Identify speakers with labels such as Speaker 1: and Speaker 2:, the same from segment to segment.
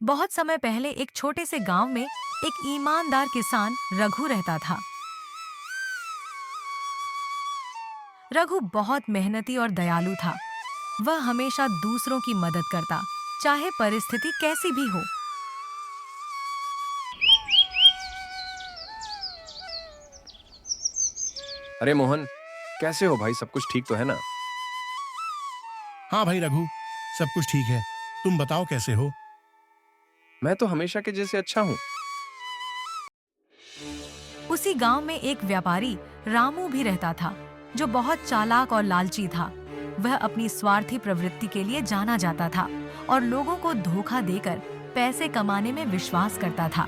Speaker 1: बहुत समय पहले एक छोटे से गांव में एक ईमानदार किसान रघु रहता था। रघु बहुत मेहनती और दयालु था। वह हमेशा दूसरों की मदद करता, चाहे परिस्थिति कैसी भी हो।
Speaker 2: अरे मोहन, कैसे हो भाई? सब कुछ ठीक तो है ना?
Speaker 3: हाँ भाई रघु, सब कुछ ठीक है। तुम बताओ कैसे हो?
Speaker 2: मैं तो हमेशा के जैसे अच्छा हूँ।
Speaker 1: उसी गांव में एक व्यापारी रामू भी रहता था, जो बहुत चालाक और लालची था। वह अपनी स्वार्थी प्रवृत्ति के लिए जाना जाता था और लोगों को धोखा देकर पैसे कमाने में विश्वास करता था।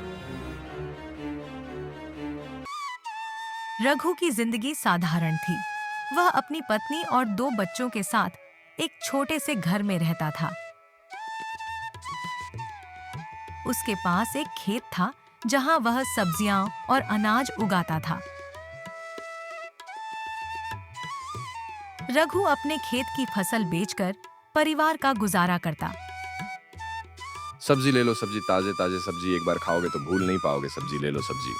Speaker 1: रघु की जिंदगी साधारण थी। वह अपनी पत्नी और दो बच्चों के साथ एक छोटे से घर में रहता था। उसके पास एक खेत था, जहां वह सब्जियां और अनाज उगाता था। रघु अपने खेत की फसल बेचकर परिवार का गुजारा करता।
Speaker 2: सब्जी ले लो, सब्जी, ताजे ताजे सब्जी। एक बार खाओगे तो भूल नहीं पाओगे। सब्जी ले लो, सब्जी।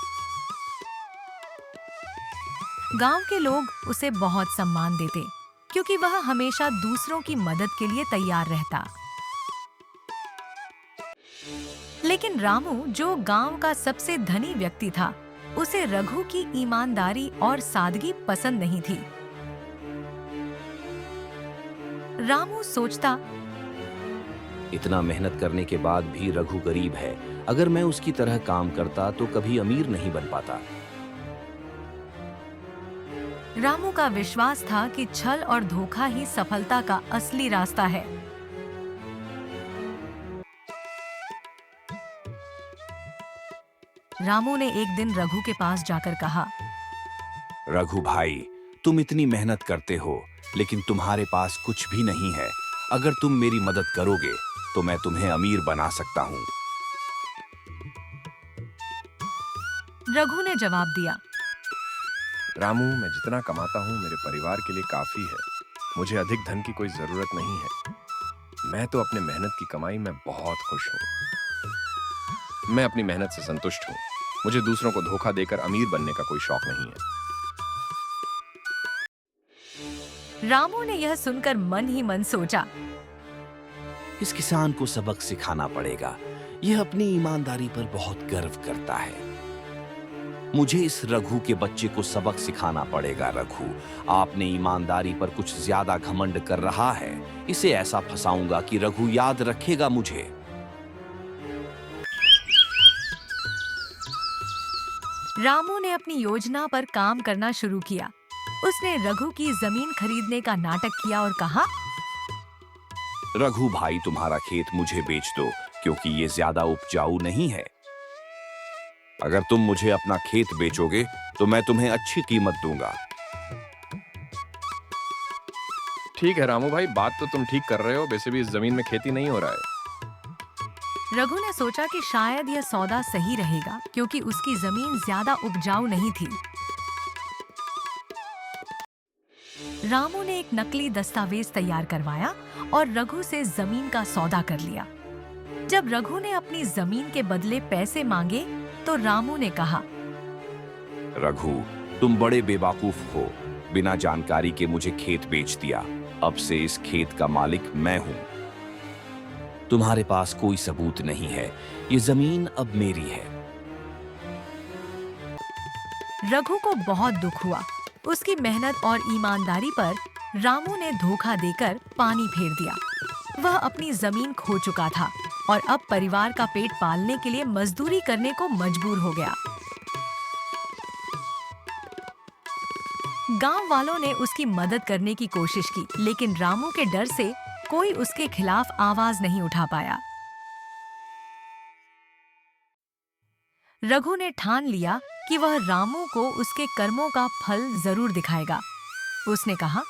Speaker 1: गांव के लोग उसे बहुत सम्मान देते, क्योंकि वह हमेशा दूसरों की मदद के लिए तैयार रहता। लेकिन रामू, जो गांव का सबसे धनी व्यक्ति था, उसे रघु की ईमानदारी और सादगी पसंद नहीं थी। रामू सोचता,
Speaker 4: इतना मेहनत करने के बाद भी रघु गरीब है। अगर मैं उसकी तरह काम करता तो कभी अमीर नहीं बन पाता।
Speaker 1: रामू का विश्वास था कि छल और धोखा ही सफलता का असली रास्ता है। रामू ने एक दिन रघु के पास जाकर कहा,
Speaker 4: रघु भाई, तुम इतनी मेहनत करते हो, लेकिन तुम्हारे पास कुछ भी नहीं है। अगर तुम मेरी मदद करोगे तो मैं तुम्हें अमीर बना सकता हूँ।
Speaker 1: रघु ने जवाब दिया,
Speaker 2: रामू, मैं जितना कमाता हूँ मेरे परिवार के लिए काफी है। मुझे अधिक धन की कोई जरूरत नहीं है। मैं तो अपने मेहनत की कमाई में बहुत खुश हूँ। मैं अपनी मेहनत से संतुष्ट हूँ। मुझे दूसरों को धोखा देकर अमीर बनने का कोई शौक नहीं है।
Speaker 1: रामू ने यह सुनकर मन ही मन सोचा,
Speaker 4: इस किसान को सबक सिखाना पड़ेगा। यह अपनी ईमानदारी पर बहुत गर्व करता है। मुझे इस रघु के बच्चे को सबक सिखाना पड़ेगा। रघु, आपने ईमानदारी पर कुछ ज्यादा घमंड कर रहा है। इसे ऐसा फंसाऊंगा कि रघु याद रखेगा मुझे।
Speaker 1: रामू ने अपनी योजना पर काम करना शुरू किया। उसने रघु की जमीन खरीदने का नाटक किया और कहा,
Speaker 4: रघु भाई, तुम्हारा खेत मुझे बेच दो, क्योंकि ये ज्यादा उपजाऊ नहीं है। अगर तुम मुझे अपना खेत बेचोगे तो मैं तुम्हें अच्छी कीमत दूंगा।
Speaker 2: ठीक है रामू भाई, बात तो तुम ठीक कर रहे हो। वैसे भी इस जमीन में खेती नहीं हो रहा है।
Speaker 1: रघु ने सोचा कि शायद यह सौदा सही रहेगा, क्योंकि उसकी जमीन ज्यादा उपजाऊ नहीं थी। रामू ने एक नकली दस्तावेज तैयार करवाया और रघु से जमीन का सौदा कर लिया। जब रघु ने अपनी जमीन के बदले पैसे मांगे, तो रामू ने कहा,
Speaker 4: रघु, तुम बड़े बेवकूफ हो। बिना जानकारी के मुझे खेत बेच दिया। अब से इस खेत का मालिक मैं हूं। तुम्हारे पास कोई सबूत नहीं है। ये जमीन अब मेरी है।
Speaker 1: रघु को बहुत दुख हुआ। उसकी मेहनत और ईमानदारी पर रामू ने धोखा देकर पानी फेर दिया। वह अपनी जमीन खो चुका था और अब परिवार का पेट पालने के लिए मजदूरी करने को मजबूर हो गया। गांव वालों ने उसकी मदद करने की कोशिश की, लेकिन रामू के डर से कोई उसके खिलाफ आवाज नहीं उठा पाया। रघु ने ठान लिया कि वह रामू को उसके कर्मों का फल जरूर दिखाएगा। उसने कहा,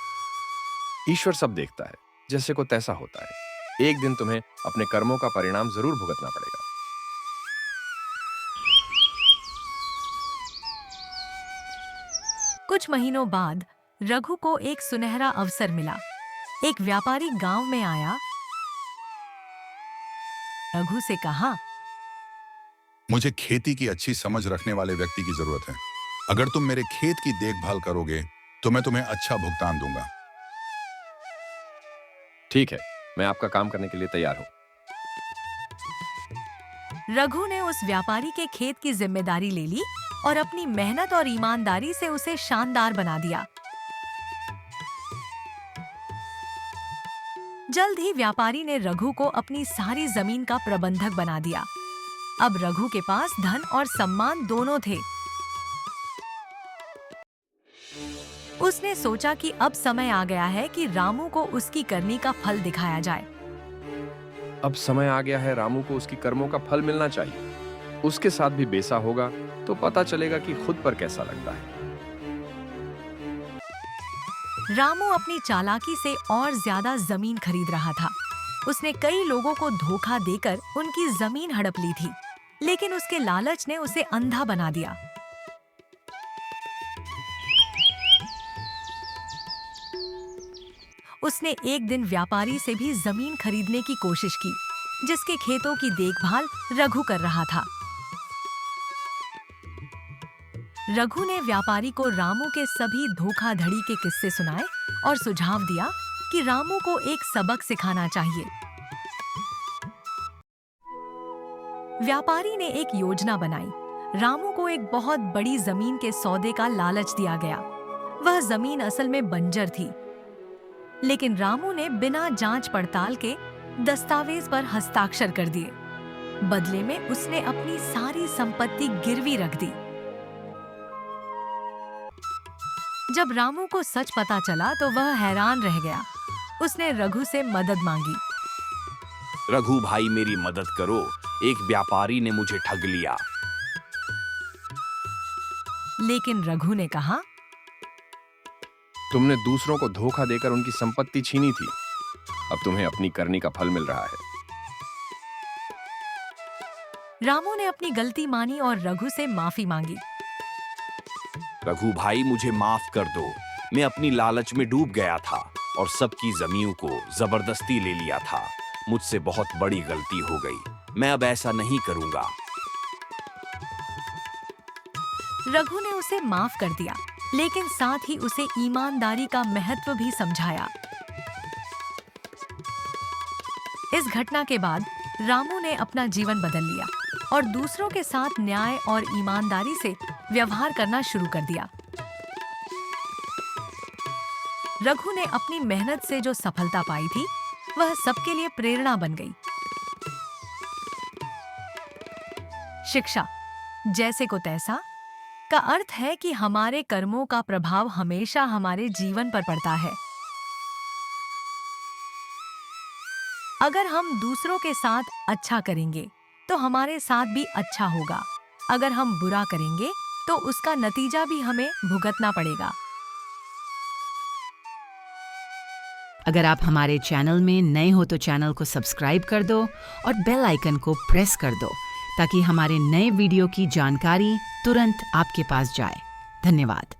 Speaker 2: ईश्वर सब देखता है, जैसे को तैसा होता है। एक दिन तुम्हें अपने कर्मों का परिणाम जरूर भुगतना पड़ेगा।
Speaker 1: कुछ महीनों बाद रघु को एक सुनहरा अवसर मिला। एक व्यापारी गांव में आया रघु से कहा,
Speaker 5: मुझे खेती की अच्छी समझ रखने वाले व्यक्ति की जरूरत है। अगर तुम मेरे खेत की देखभाल करोगे तो मैं तुम्हें अच्छा भुगतान दूंगा।
Speaker 2: ठीक है, मैं आपका काम करने के लिए तैयार हूं।
Speaker 1: रघु ने उस व्यापारी के खेत की जिम्मेदारी ले ली और अपनी मेहनत और ईमानदारी से उसे शानदार बना दिया। जल्द ही व्यापारी ने रघु को अपनी सारी जमीन का प्रबंधक बना दिया। अब रघु के पास धन और सम्मान दोनों थे। उसने सोचा कि अब समय आ गया है कि रामू को उसकी करनी का फल दिखाया जाए।
Speaker 2: अब समय आ गया है, रामू को उसकी कर्मों का फल मिलना चाहिए। उसके साथ भी बेसा होगा तो पता चलेगा कि खुद पर कैसा लगता है।
Speaker 1: रामू अपनी चालाकी से और ज्यादा जमीन खरीद रहा था। उसने कई लोगों को धोखा देकर उनकी जमीन हड़प ली थी, लेकिन उसके लालच ने उसे अंधा बना दिया। उसने एक दिन व्यापारी से भी जमीन खरीदने की कोशिश की, जिसके खेतों की देखभाल रघु कर रहा था। रघु ने व्यापारी को रामू के सभी धोखाधड़ी के किस्से सुनाए और सुझाव दिया कि रामू को एक सबक सिखाना चाहिए। व्यापारी ने एक योजना बनाई। रामू को एक बहुत बड़ी जमीन के सौदे का लालच दिया गया। वह जमीन असल में बंजर थी, लेकिन रामू ने बिना जांच पड़ताल के दस्तावेज पर हस्ताक्षर कर दिए। बदले में उसने अपनी सारी संपत्ति गिरवी रख दी। जब रामू को सच पता चला तो वह हैरान रह गया। उसने रघु से मदद मांगी।
Speaker 4: रघु भाई, मेरी मदद करो, एक व्यापारी ने मुझे ठग लिया।
Speaker 1: लेकिन रघु ने कहा,
Speaker 2: तुमने दूसरों को धोखा देकर उनकी संपत्ति छीनी थी। अब तुम्हें अपनी करनी का फल मिल रहा है।
Speaker 1: रामू ने अपनी गलती मानी और रघु से माफी मांगी।
Speaker 4: रघु भाई, मुझे माफ कर दो। मैं अपनी लालच में डूब गया था और सबकी जमीनों को जबरदस्ती ले लिया था। मुझसे बहुत बड़ी गलती हो गई। मैं अब ऐसा नहीं करूंगा।
Speaker 1: रघु ने उसे माफ कर दिया, लेकिन साथ ही उसे ईमानदारी का महत्व भी समझाया। इस घटना के बाद रामू ने अपना जीवन बदल लिया और दूसरों के साथ न्याय और ईमानदारी से व्यवहार करना शुरू कर दिया। रघु ने अपनी मेहनत से जो सफलता पाई थी, वह सबके लिए प्रेरणा बन गई। शिक्षा जैसे को तैसा का अर्थ है कि हमारे कर्मों का प्रभाव हमेशा हमारे जीवन पर पड़ता है। अगर हम दूसरों के साथ अच्छा करेंगे तो हमारे साथ भी अच्छा होगा। अगर हम बुरा करेंगे तो उसका नतीजा भी हमें भुगतना पड़ेगा।
Speaker 6: अगर आप हमारे चैनल में नए हो तो चैनल को सब्सक्राइब कर दो और बेल आइकन को प्रेस कर दो, ताकि हमारे नए वीडियो की जानकारी तुरंत आपके पास जाए। धन्यवाद।